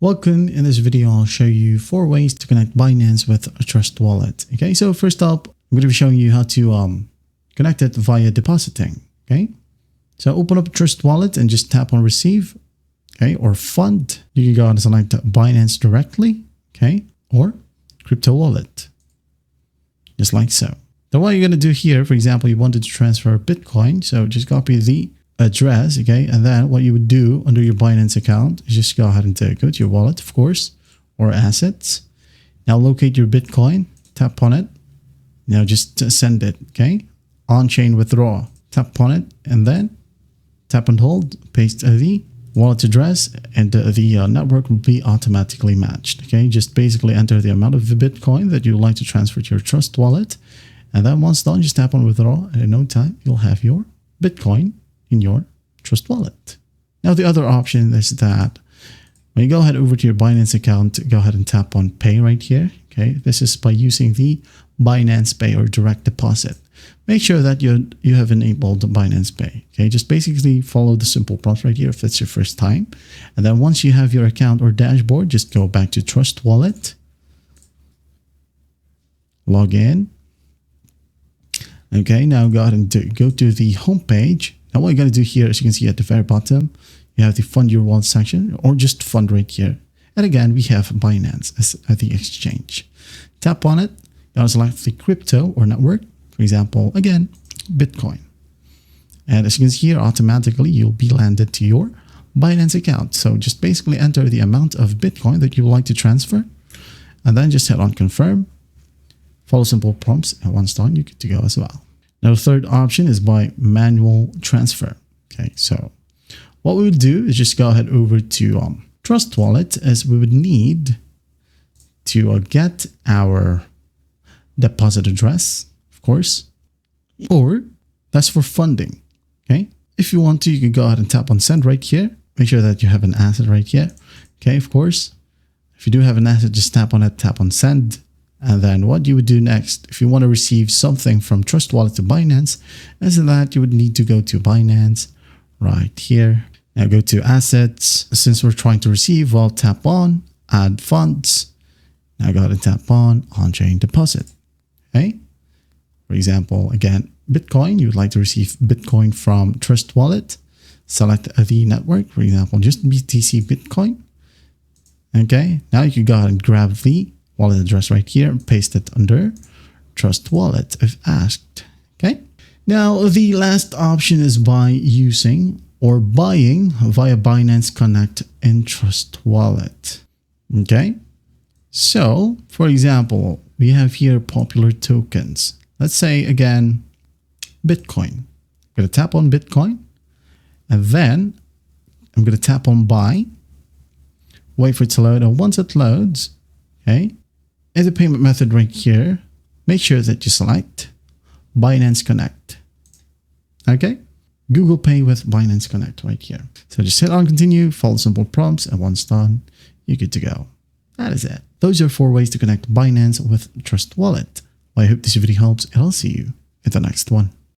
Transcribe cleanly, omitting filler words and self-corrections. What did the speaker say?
Welcome. In this video, I'll show you 4 ways to connect Binance with a Trust Wallet. Okay, so first up, I'm going to be showing you how to connect it via depositing. Okay, so open up Trust Wallet and just tap on Receive. Okay, or Fund. You can go and select Binance directly. Okay, or Crypto Wallet, just like so. Now, what you're going to do here, for example, you wanted to transfer Bitcoin, so just copy the address, okay, and then what you would do under your Binance account is just go ahead and go to your wallet, of course, or assets. Now locate your Bitcoin, tap on it. Now just send it, okay, on-chain withdraw. Tap on it and then tap and hold, paste the wallet address, and the network will be automatically matched. Okay, just basically enter the amount of the Bitcoin that you'd like to transfer to your Trust Wallet, and then once done, just tap on withdraw, and in no time you'll have your Bitcoin in your Trust Wallet. Now the other option is that when you go ahead over to your Binance account, go ahead and tap on Pay right here. Okay, this is by using the Binance Pay or direct deposit. Make sure that you have enabled Binance Pay. Okay, just basically follow the simple prompts right here if it's your first time. And then once you have your account or dashboard, just go back to Trust Wallet, log in. Okay, now go ahead and go to the home page. Now what you're going to do here, as you can see at the very bottom, you have the Fund Your Wallet section, or just Fund right here. And again, we have Binance as the exchange. Tap on it. Now select the crypto or network. For example, again, Bitcoin. And as you can see here, automatically you'll be landed to your Binance account. So just basically enter the amount of Bitcoin that you would like to transfer. And then just hit on Confirm. Follow simple prompts, and once done, you're good to go as well. Now, the third option is by manual transfer. Okay, so what we would do is just go ahead over to Trust Wallet, as we would need to get our deposit address, of course, or that's for funding. Okay, if you want to, you can go ahead and tap on Send right here. Make sure that you have an asset right here. Okay, of course, if you do have an asset, just tap on it, tap on Send. And then what you would do next, if you want to receive something from Trust Wallet to Binance, is that you would need to go to Binance right here. Now go to Assets. Since we're trying to receive, well, tap on Add Funds. Now go ahead and tap on-chain deposit. Okay. For example, again, Bitcoin, you would like to receive Bitcoin from Trust Wallet. Select the network, for example, just BTC Bitcoin. Okay. Now you can go ahead and grab the wallet address right here and paste it under Trust Wallet if asked. Okay. Now the last option is by using or buying via Binance Connect in Trust Wallet. Okay. So for example, we have here popular tokens. Let's say again, Bitcoin. I'm going to tap on Bitcoin and then I'm going to tap on buy. Wait for it to load, and once it loads, okay, in the payment method right here, make sure that you select Binance Connect. Okay, Google Pay with Binance Connect right here. So just hit on continue, follow simple prompts, and once done, you're good to go. That is it. Those are 4 ways to connect Binance with Trust Wallet. Well, I hope this video helps, and I'll see you in the next one.